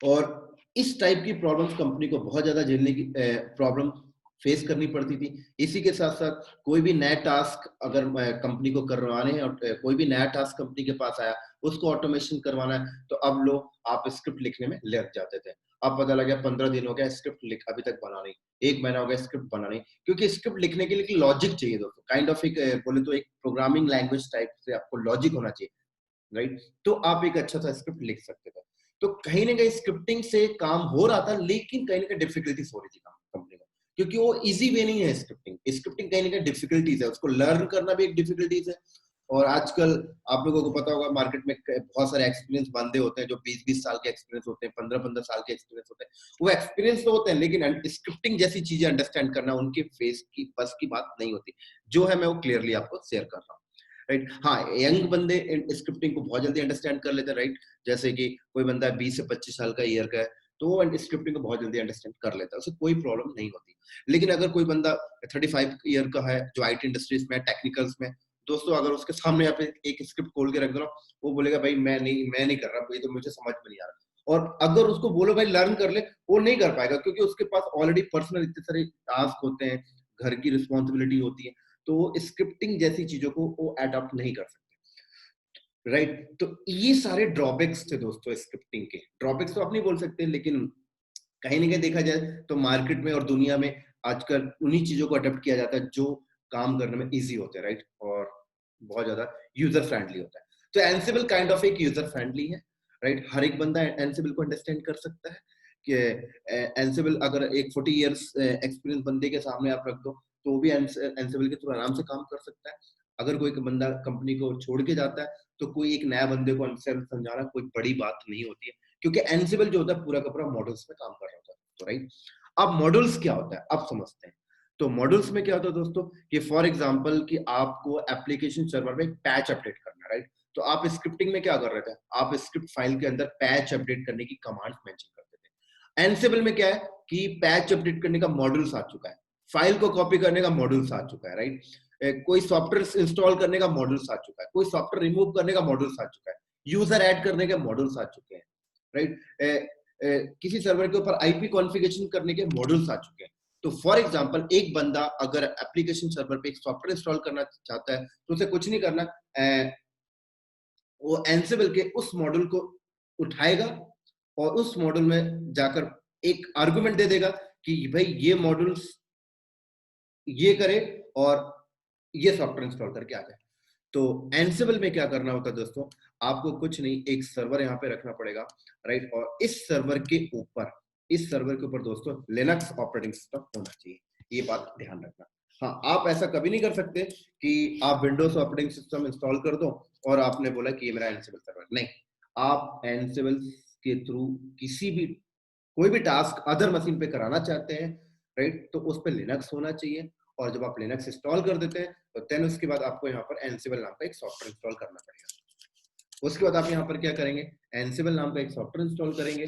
[SPEAKER 1] और इस टाइप की प्रॉब्लम्स कंपनी को बहुत ज्यादा झेलने की प्रॉब्लम फेस करनी पड़ती थी। इसी के साथ साथ कोई भी नया टास्क अगर कंपनी को करवाने हैं और कोई भी नया टास्क कंपनी के पास आया, उसको ऑटोमेशन करवाना है, तो अब लोग आप स्क्रिप्ट लिखने में लग जाते थे। अब पता लगा 15 दिन हो गया स्क्रिप्ट लिख अभी तक बना नहीं, 1 महीना हो गया स्क्रिप्ट बना नहीं, क्योंकि स्क्रिप्ट लिखने के लिए लॉजिक चाहिए दोस्तों, काइंड ऑफ एक बोले तो एक प्रोग्रामिंग लैंग्वेज टाइप से आपको लॉजिक होना चाहिए, राइट। तो आप एक अच्छा सा स्क्रिप्ट लिख सकते थे। तो कहीं ना कहीं स्क्रिप्टिंग से काम हो रहा था, लेकिन कहीं ना कहीं डिफिकल्टीज हो रही थी कंपनी को, क्योंकि वो इजी वे नहीं है स्क्रिप्टिंग। स्क्रिप्टिंग कहीं ना कहीं डिफिकल्टीज है, उसको लर्न करना भी एक डिफिकल्टीज है। और आजकल आप लोगों को पता होगा मार्केट में बहुत सारे एक्सपीरियंस बंदे होते हैं जो 20-20 साल के एक्सपीरियंस होते हैं, 15-15 साल के एक्सपीरियंस होते हैं। वो एक्सपीरियंस तो होते हैं, लेकिन स्क्रिप्टिंग जैसी चीजें अंडरस्टैंड करना उनके फेस की बस की बात नहीं होती, जो है मैं वो क्लियरली आपको शेयर कर रहा हूँ, राइट। हाँ, यंग बंदे स्क्रिप्टिंग को बहुत जल्दी अंडरस्टैंड कर लेते हैं, राइट। जैसे कि कोई बंदा 20 से 25 साल का ईयर का है, तो वो स्क्रिप्टिंग को बहुत जल्दी अंडरस्टैंड कर लेता है, उसे कोई प्रॉब्लम नहीं होती। लेकिन अगर कोई बंदा 35 ईयर का है जो आईटी इंडस्ट्रीज में, टेक्निकल्स में, दोस्तों अगर उसके सामने आप एक स्क्रिप्ट खोल के रख दो, वो बोलेगा भाई मैं नहीं कर रहा, ये तो मुझे समझ में नहीं आ रहा। और अगर उसको बोलो भाई लर्न कर ले, वो नहीं कर पाएगा, क्योंकि उसके पास ऑलरेडी पर्सनल इतने सारे टास्क होते हैं, घर की रिस्पॉन्सिबिलिटी होती है, तो वो स्क्रिप्टिंग जैसी चीजों को वो एडॉप्ट नहीं कर सकते, राइट। तो ये सारे ड्रॉबैक्स थे दोस्तों स्क्रिप्टिंग के। ड्रॉबैक्स तो आप नहीं बोल सकते, लेकिन कहीं ना कहीं देखा जाए तो मार्केट में और दुनिया में आजकल उन्हीं चीजों को अडॉप्ट किया जाता है जो काम करने में इजी होते हैं, राइट, और बहुत ज्यादा यूजर फ्रेंडली होता है। तो एंसिबल काइंड ऑफ एक यूजर फ्रेंडली है, राइट। हर एक बंदा एंसिबल को अंडरस्टैंड कर सकता है कि एंसिबल अगर एक 40 इयर्स एक्सपीरियंस बंदे के सामने आप रख दो, तो वो भी एंसिबल के थ्रू आराम से काम कर सकता है। अगर कोई बंदा कंपनी को छोड़ के जाता है, तो कोई एक नया बंदे को एंसिबल समझाना कोई बड़ी बात नहीं होती है, क्योंकि एंसिबल जो होता है पूरा का पूरा मॉडल्स में काम कर रहा होता है, तो राइट। अब मॉडल्स क्या होता है, अब समझते हैं। तो मॉडल्स में क्या होता है दोस्तों, कि फॉर एग्जांपल कि आपको एप्लीकेशन सर्वर में पैच अपडेट करना है, राइट। तो आप स्क्रिप्टिंग में क्या कर रहे थे, आप स्क्रिप्ट फाइल के अंदर पैच अपडेट करने की कमांड्स मेंशन करते थे। एनसिबल में क्या है कि पैच अपडेट करने का मॉडल्स आ चुका है, फाइल को कॉपी करने का मॉडल्स आ चुका है, राइट। कोई सॉफ्टवेयर इंस्टॉल करने का मॉडल्स आ चुका है, कोई सॉफ्टवेयर रिमूव करने का मॉडल्स आ चुका है, यूजर ऐड करने के मॉडल्स आ चुके हैं, राइट। किसी सर्वर के ऊपर आईपी कॉन्फ़िगरेशन करने के मॉडल्स आ चुके हैं। तो फॉर एग्जांपल एक बंदा अगर एप्लीकेशन सर्वर पे एक सॉफ्टवेयर इंस्टॉल करना चाहता है, तो उसे कुछ नहीं करना, वो एंसिबल के उस मॉडल को उठाएगा और उस मॉडल में जाकर एक आर्गुमेंट दे देगा कि भाई ये मॉडल्स ये करे और ये सॉफ्टवेयर इंस्टॉल करके आ जाए। तो एंसिबल में क्या करना होता है दोस्तों, आपको कुछ नहीं, एक सर्वर यहाँ पे रखना पड़ेगा, राइट। और इस सर्वर के ऊपर दोस्तों लिनक्स ऑपरेटिंग सिस्टम होना चाहिए, ये बात ध्यान रखना। हाँ, आप ऐसा कभी नहीं कर सकते कि आप विंडोज ऑपरेटिंग सिस्टम इंस्टॉल कर दो और आपने बोला कि ये मेरा एंसिबल सर्वर, नहीं। आप एंसिबल के थ्रू किसी भी कोई भी टास्क अदर मशीन पे कराना चाहते हैं, राइट, तो उस पे लिनक्स होना चाहिए। और जब आप लिनक्स इंस्टॉल कर देते हैं, तो देन उसके बाद आपको यहाँ पर एंसिबल नाम का एक सॉफ्टवेयर इंस्टॉल करना पड़ेगा। उसके बाद आप यहाँ पर क्या करेंगे, एंसिबल नाम का एक सॉफ्टवेयर इंस्टॉल करेंगे।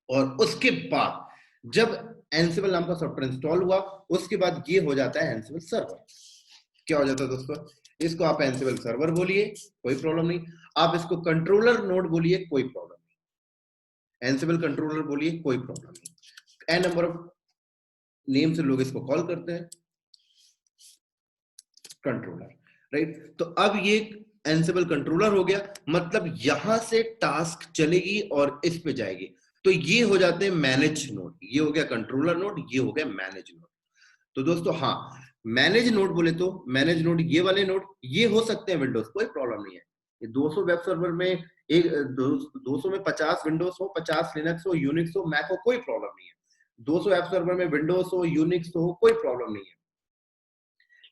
[SPEAKER 1] और उसके बाद जब एंसिबल नाम का सॉफ्टवेयर इंस्टॉल हुआ, उसके बाद ये हो जाता है एंसिबल सर्वर। क्या हो जाता है दोस्तों, इसको आप एंसिबल सर्वर बोलिए, कोई प्रॉब्लम नहीं। आप इसको कंट्रोलर नोड बोलिए, कोई प्रॉब्लम नहीं। एंसिबल कंट्रोलर बोलिए, कोई प्रॉब्लम नहीं। एन नंबर ऑफ नेम से लोग इसको कॉल करते हैं, कंट्रोलर, राइट। तो अब ये एंसिबल कंट्रोलर हो गया, मतलब यहां से टास्क चलेगी और इस पे जाएगी। तो ये हो जाते हैं मैनेज नोड, ये हो गया कंट्रोलर नोड, ये हो गया मैनेज नोड। तो दोस्तों हाँ, मैनेज नोड बोले तो मैनेज नोड ये वाले नोड ये हो सकते हैं विंडोज, कोई प्रॉब्लम नहीं है। ये 200 वेब सर्वर में एक 200 में 50 विंडोज हो, 50 लिनक्स हो, यूनिक्स हो, मैक हो, कोई प्रॉब्लम नहीं है। 200 ऐप सर्वर में विंडोज हो, यूनिक्स हो, कोई प्रॉब्लम नहीं है।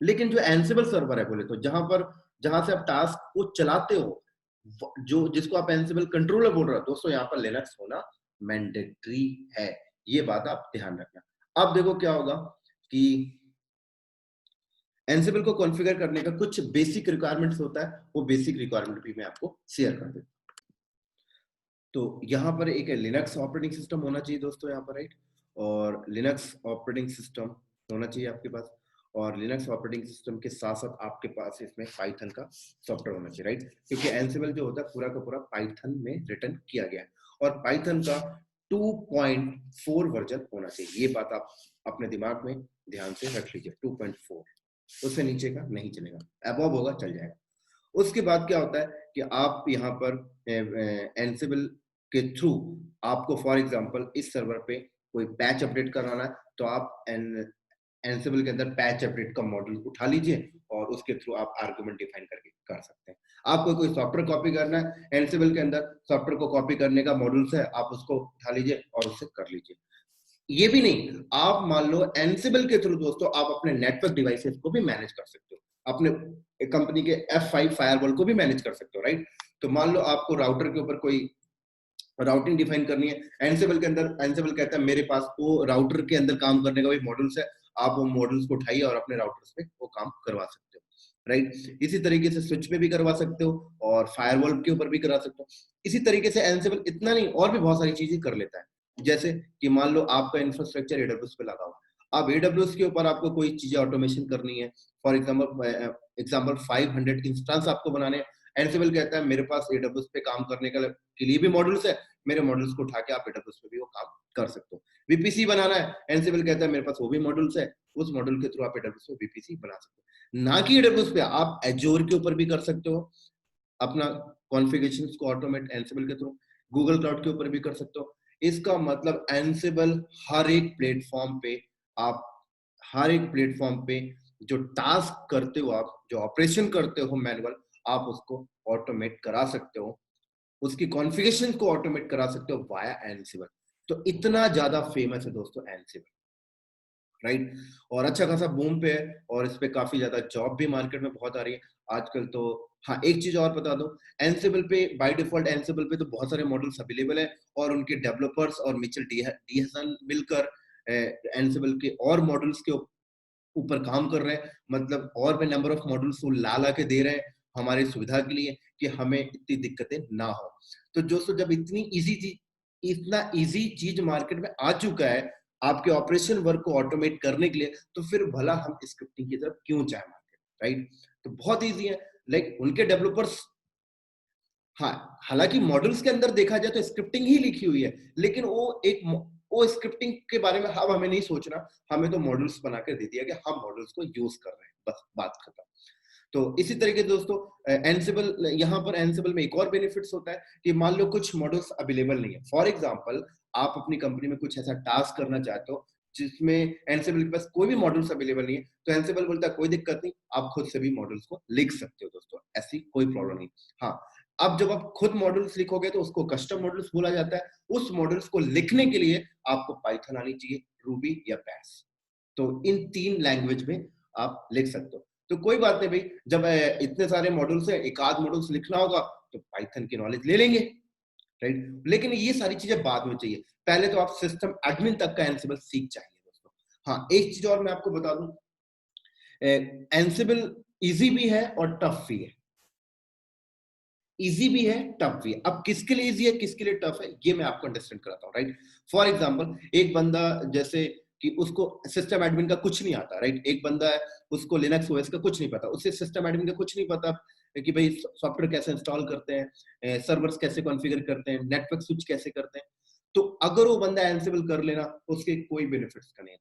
[SPEAKER 1] लेकिन जो एंसिबल सर्वर है बोले तो जहां से आप टास्क को चलाते हो, जो जिसको आप एंसिबल कंट्रोलर बोल रहे हो, दोस्तों यहाँ पर लिनक्स होना मैंडेटरी है। ये बात आप ध्यान रखना। अब देखो क्या होगा कि एंसिबल को कॉन्फ़िगर करने का कुछ बेसिक रिक्वायरमेंट्स होता है, वो बेसिक रिक्वायरमेंट भी मैं आपको शेयर कर देता हूँ। तो यहाँ पर एक लिनक्स ऑपरेटिंग सिस्टम होना चाहिए दोस्तों यहाँ पर, राइट। और लिनक्स ऑपरेटिंग सिस्टम होना चाहिए आपके पास, और लिनक्स ऑपरेटिंग सिस्टम के साथ साथ आपके पास इसमें पाइथन का सॉफ्टवेयर होना चाहिए, राइट। क्योंकि एंसिबल जो होता है पूरा का पूरा पाइथन में रिटर्न किया गया है, और पाइथन का 2.4 वर्जन होना चाहिए। ये बात आप अपने दिमाग में ध्यान से रख लीजिए, 2.4, उससे नीचे का नहीं चलेगा, अबव होगा चल जाएगा। उसके बाद क्या होता है कि आप यहाँ पर एंसिबल के थ्रू आपको फॉर एग्जांपल इस सर्वर पे कोई पैच अपडेट कराना है, तो आप एंसिबल के अंदर पैच अपडेट का मॉड्यूल उठा लीजिए और उसके थ्रू आप आर्गुमेंट डिफाइन करके कर सकते हैं। आपको कोई सॉफ्टवेयर कॉपी करना है, एंसिबल के अंदर सॉफ्टवेयर को कॉपी करने का मॉड्यूल्स है, आप उसको उठा लीजिए और उससे कर लीजिए। ये भी नहीं, आप मान लो एंसिबल के थ्रू दोस्तों आप अपने नेटवर्क डिवाइसेस को भी मैनेज कर सकते हो, अपने कंपनी के F5 फायरवॉल को भी मैनेज कर सकते हो, राइट। तो मान लो आपको राउटर के ऊपर कोई राउटिंग डिफाइन करनी है, एंसिबल के अंदर एंसिबल कहता है मेरे पास वो राउटर के अंदर काम करने का भी मॉड्यूल्स है, आप वो मॉड्यूल्स को उठाइए और अपने राउटर्स पे वो काम करवा सकते हो, राइट। इसी तरीके से स्विच पे भी करवा सकते हो और फायरवॉल के ऊपर भी करा सकते हो। इसी तरीके से एंसिबल इतना नहीं, और भी बहुत सारी चीजें कर लेता है। जैसे कि मान लो आपका इंफ्रास्ट्रक्चर एडब्ल्यूएस पे लगा हुआ, अब एडब्ल्यूएस के ऊपर आपको कोई चीजें ऑटोमेशन करनी है, फॉर एग्जाम्पल 500 इंस्टेंस आपको बनाने हैं, एंसिबल कहता है मेरे पास एडब्ल्यूएस पे काम करने के लिए भी मॉड्यूल्स है, मेरे मॉड्यूल्स को उठा के आप एडब्ल्यूएस पे भी वो काम कर सकते हो। वीपीसी बनाना है, एंसिबल कहता है मेरे पास वो भी मॉड्यूल्स है, उस मॉड्यूल के थ्रू आप एडब्ल्यूएस पे वीपीसी बना सकते हो। ना कि एडब्ल्यूएस पे, आप एजोर के ऊपर भी कर सकते हो अपना कॉन्फ़िगरेशंस को ऑटोमेट एंसिबल के थ्रू, गूगल क्लाउड के ऊपर भी कर सकते हो। इसका मतलब एंसिबल हर एक प्लेटफॉर्म पे, आप हर एक प्लेटफॉर्म पे जो टास्क करते हो, आप जो ऑपरेशन करते हो मैनुअल, आप उसको ऑटोमेट करा सकते हो, उसकी कॉन्फ़िगरेशन को ऑटोमेट करा सकते हो वाया एंसिबल। तो इतना ज्यादा फेमस है दोस्तों एंसिबल, राइट। और अच्छा खासा बूम पे है, और इस पे काफी ज्यादा जॉब भी मार्केट में बहुत आ रही है आजकल। तो हाँ, एक चीज और बता दो, एंसिबल पे बाय डिफॉल्ट एंसिबल पे तो बहुत सारे मॉडल्स अवेलेबल है, और उनके डेवलपर्स और मिचेल डीहसन मिलकर एंसिबल के और मॉडल्स के ऊपर काम कर रहे हैं। मतलब और भी नंबर ऑफ मॉडल्स वो ला ला के दे रहे हैं हमारी सुविधा के लिए, कि हमें इतनी दिक्कतें ना हो। तो दोस्तों जब इतना इजी चीज मार्केट में आ चुका है आपके ऑपरेशन वर्क को ऑटोमेट करने के लिए, तो फिर भला हम स्क्रिप्टिंग की तरफ क्यों जाए मार्केट, राइट। तो बहुत इजी है, लाइक उनके डेवलपर्स, हाँ, हालांकि मॉडल्स के अंदर देखा जाए तो स्क्रिप्टिंग ही लिखी हुई है, लेकिन वो स्क्रिप्टिंग के बारे में अब हमें नहीं सोचना, हमें तो मॉडल्स बना कर दे दिया कि हम मॉडल्स को यूज कर रहे हैं, बस बात खत्म। तो इसी तरीके से दोस्तों एंसिबल, यहाँ पर एंसिबल में एक और बेनिफिट्स होता है कि मान लो कुछ मॉडल्स अवेलेबल नहीं है, फॉर एग्जांपल आप अपनी कंपनी में कुछ ऐसा टास्क करना चाहते हो जिसमें एंसिबल के पास कोई भी मॉडल्स अवेलेबल नहीं है, तो एंसिबल बोलता है कोई दिक्कत नहीं, आप खुद से भी मॉडल्स को लिख सकते हो दोस्तों, ऐसी कोई प्रॉब्लम नहीं। हाँ, अब जब आप खुद मॉडल्स लिखोगे तो उसको कस्टम मॉडल्स बोला जाता है। उस मॉडल्स को लिखने के लिए आपको पाइथन आनी चाहिए, रूबी या बैश। तो इन 3 लैंग्वेज में आप लिख सकते हो। तो कोई बात नहीं भाई, जब इतने सारे मॉडल्स हैं, एक आध मॉडल्स लिखना होगा तो पाइथन की नॉलेज ले लेंगे, राइट। लेकिन ये सारी चीजें बाद में चाहिए, पहले तो आप सिस्टम एडमिन तक का एंसिबल सीख जाइए दोस्तों। हाँ, एक चीज और मैं आपको बता दूं, एंसिबल इजी भी है और टफ भी है, इजी भी है, टफ भी है। अब किसके लिए इजी है, किसके लिए टफ है, ये मैं आपको अंडरस्टैंड कराता हूँ, राइट। फॉर एग्जांपल एक बंदा, जैसे कि उसको सिस्टम एडमिन का कुछ नहीं आता, राइट। एक बंदा है, उसको लिनक्स ओएस का कुछ नहीं पता, उससे सिस्टम एडमिन का कुछ नहीं पता कि भाई सॉफ्टवेयर कैसे इंस्टॉल करते हैं, सर्वर्स कैसे कॉन्फ़िगर करते हैं, नेटवर्क स्विच कैसे करते हैं। तो अगर वो बंदा एंसिबल कर लेना तो उसके कोई बेनिफिट्स का नहीं है,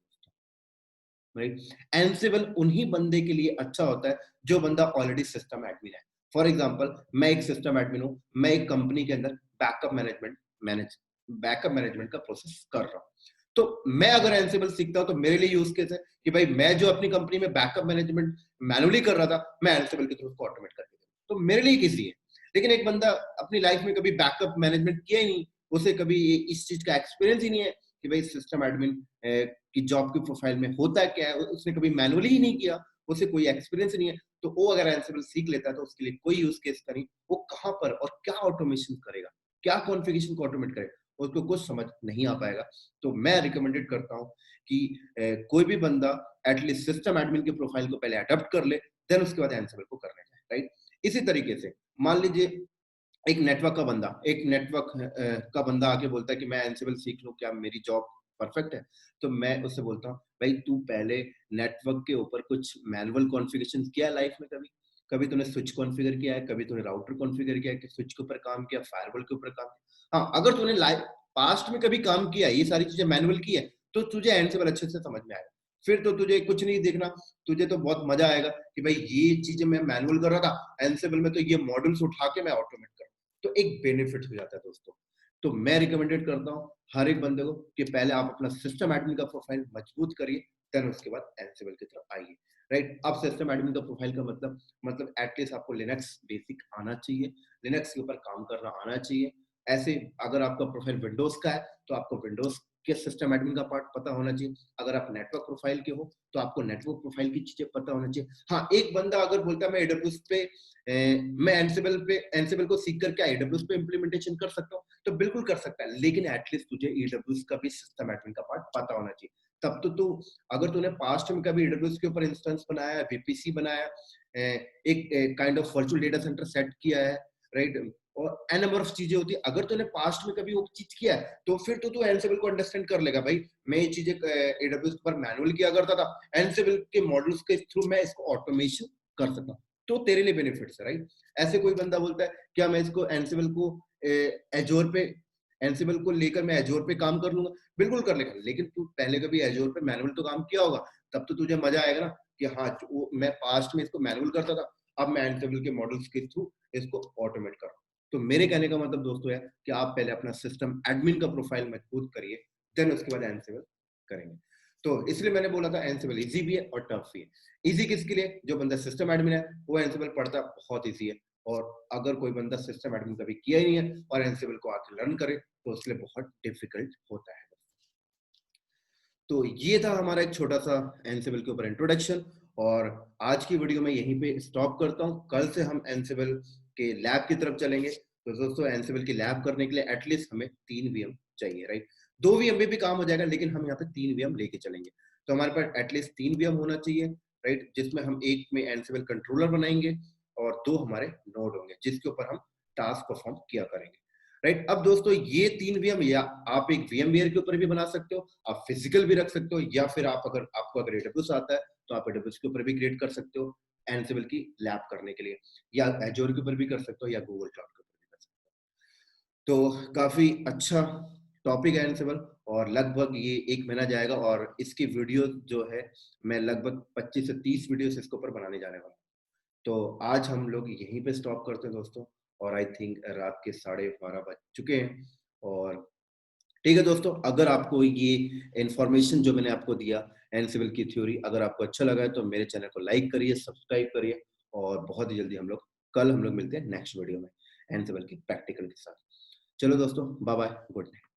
[SPEAKER 1] राइट। एंसिबल उन्हीं बंदे के लिए अच्छा होता है जो बंदा ऑलरेडी सिस्टम एडमिन है। फॉर एग्जांपल मैं एक सिस्टम एडमिन हूं, मैं एक कंपनी के अंदर बैकअप मैनेजमेंट का प्रोसेस कर रहा हूं। तो मैं अगर एंसिबल सीखता हूं तो मेरे लिए यूज केस है कि भाई मैं जो अपनी कंपनी में बैकअप मैनेजमेंट मैनुअली कर रहा था, मैं एंसिबल के थ्रू उसको ऑटोमेट करके दूं, तो मेरे लिए इजी है। लेकिन एक बंदा अपनी लाइफ में कभी बैकअप मैनेजमेंट किया ही नहीं, उसे कभी इस चीज का एक्सपीरियंस ही नहीं है कि भाई सिस्टम एडमिन की जॉब की प्रोफाइल में होता क्या है, उसने कभी मैनुअली ही नहीं किया, उसे कोई एक्सपीरियंस नहीं है, तो वो अगर एंसिबल सीख लेता है तो उसके लिए कोई यूज केस का नहीं, वो कहाँ पर और क्या ऑटोमेशन करेगा, क्या कॉन्फ़िगरेशन को ऑटोमेट करेगा, उसको कुछ समझ नहीं आ पाएगा। तो मैं रिकमेंडेड करता हूँ कि कोई भी बंदा एटलीस्ट सिस्टम एडमिन के प्रोफाइल को पहले अडॉप्ट कर ले, देन उसके बाद एंसिबल को करने जाए, राइट? इसी तरीके से मान लीजिए एक नेटवर्क का बंदा, एक नेटवर्क का बंदा आके बोलता है कि मैं एंसिबल सीख लूं, क्या मेरी जॉब परफेक्ट है? तो मैं उससे बोलता हूँ भाई तू पहले नेटवर्क के ऊपर कुछ मैनुअल कॉन्फ़िगरेशन किया है लाइफ में कभी? कभी तूने स्विच कॉन्फ़िगर किया है, कभी तूने राउटर कॉन्फ़िगर किया है कि स्विच के ऊपर काम किया, फायरवॉल के ऊपर काम किया? हाँ, अगर तूने लाइफ पास्ट में कभी काम किया है, ये सारी चीजें मैनुअल की है, तो तुझे एंसिबल अच्छे से समझ में आएगा। फिर तो तुझे कुछ नहीं देखना, तुझे तो बहुत मजा आएगा कि भाई ये चीजें मैं मैनुअल कर रहा था, एंसिबल में तो ये मॉड्यूल्स उठा के मैं ऑटोमेट कर, तो एक बेनिफिट हो जाता है दोस्तों। तो मैं रिकमेंडेड करता हूँ हर एक बंदे को कि पहले आप अपना सिस्टम एडमिन का प्रोफाइल मजबूत करिए, देन उसके बाद एंसिबल की तरफ आइए, राइट? अब सिस्टम एडमिन का प्रोफाइल का मतलब एटलीस्ट आपको लिनक्स बेसिक आना चाहिए, लिनक्स के ऊपर काम करना आना चाहिए। ऐसे अगर आपका प्रोफाइल विंडोज का है तो आपको विंडोज के सिस्टम एडमिन का पार्ट पता होना चाहिए। अगर आप नेटवर्क प्रोफाइल के हो तो आपको नेटवर्क प्रोफाइल की चीजें पता होना चाहिए। हाँ, एक बंदा अगर बोलता है मैं एडब्ल्यूएस पे मैं एंसिबल को सीख कर क्या एडब्ल्यूएस पे इंप्लीमेंटेशन कर सकता हूँ, तो बिल्कुल कर सकता है, लेकिन एटलीस्ट तुझे एडब्ल्यूएस का भी सिस्टम एडमिन का पार्ट पता होना चाहिए। तब तो तू, अगर तूने पास्ट में कभी एडब्ल्यूएस के ऊपर इंस्टेंस बनाया, वीपीसी बनाया, एक kind of virtual data centre set किया है, राइट? और एन नंबर ऑफ चीजें होती है, अगर तूने पास्ट में कभी वो चीज किया है तो फिर तो तू एंसिबल को अंडरस्टैंड कर लेगा, भाई मैं ये चीजें एडब्ल्यूएस पर मैनुअल किया करता था, एंसिबल के मॉडल्स के थ्रू मैं इसको ऑटोमेशन कर सकता हूँ, तो तेरे लिए बेनिफिट्स है, राइट? ऐसे कोई बंदा बोलता है क्या मैं इसको एंसिबल को एजोर पे एंसिबल को लेकर मैं एजोर पे काम कर लूंगा, बिल्कुल कर लेगा, लेकिन तू पहले कभी एजोर पे मैनुअल तो काम किया होगा, तब तो तुझे मजा आएगा ना कि हाँ मैं पास्ट में इसको मैनुअल करता था, अब मैं एंसिबल के मॉडल्स के थ्रू इसको ऑटोमेट कर। तो मेरे कहने का मतलब दोस्तों है कि आप पहले अपना सिस्टम एडमिन का प्रोफाइल मजबूत करिए, देन उसके बाद एंसिबल करेंगे। तो इसलिए मैंने बोला था एंसिबल इजी भी है और टफ भी है। इजी किसके लिए? जो बंदा सिस्टम एडमिन है वो एंसिबल पढ़ता बहुत इजी है, और अगर कोई बंदा सिस्टम एडमिन कभी किया ही नहीं है और एंसिबल को आके लर्न करे तो उसके लिए बहुत डिफिकल्ट होता है। तो ये था हमारा एक छोटा सा एंसिबल के ऊपर इंट्रोडक्शन, और आज की वीडियो में यहीं पे स्टॉप करता हूँ। कल से हम एंसिबल के लैब की तरफ चलेंगे। तो दोस्तों एंसिबल की लैब करने के लिए एटलीस्ट हमें 3 वीएम चाहिए, राइट? 2 वीएम में भी काम हो जाएगा, लेकिन हम यहाँ पे 3 वीएम लेके चलेंगे। तो हमारे पास एटलीस्ट 3 वीएम होना चाहिए, राइट? जिसमें हम एक में एंसिबल कंट्रोलर बनाएंगे और 2 हमारे नोड होंगे जिसके ऊपर हम टास्क परफॉर्म किया करेंगे, राइट? अब दोस्तों ये 3 वीएम या आप एक वीएमवेयर के ऊपर भी बना सकते हो, आप फिजिकल भी रख सकते हो, या फिर आप अगर आपको अगर एडब्ल्यूएस आता है तो आप एडब्ल्यूएस के ऊपर भी क्रिएट कर सकते हो एंसिबल की लैब करने के लिए, या एजोर के ऊपर भी कर सकते हो, या गूगल क्लाउड के ऊपर भी कर सकते हो। तो काफी अच्छा टॉपिक है एंसिबल, और लगभग ये 1 महीना जाएगा, और इसकी वीडियो जो है मैं लगभग 25 से 30 वीडियोस इसके ऊपर बनाने जाने वाला हूँ। तो आज हम लोग यहीं पे स्टॉप करते हैं दोस्तों, और आई थिंक रात के 12:30 बज चुके हैं। और ठीक है दोस्तों, अगर आपको ये इन्फॉर्मेशन जो मैंने आपको दिया एनसिबल की थ्योरी अगर आपको अच्छा लगा है तो मेरे चैनल को लाइक करिए, सब्सक्राइब करिए, और बहुत ही जल्दी हम लोग मिलते हैं नेक्स्ट वीडियो में एनसिबल की प्रैक्टिकल के साथ। चलो दोस्तों, बाय बाय, गुड नाइट।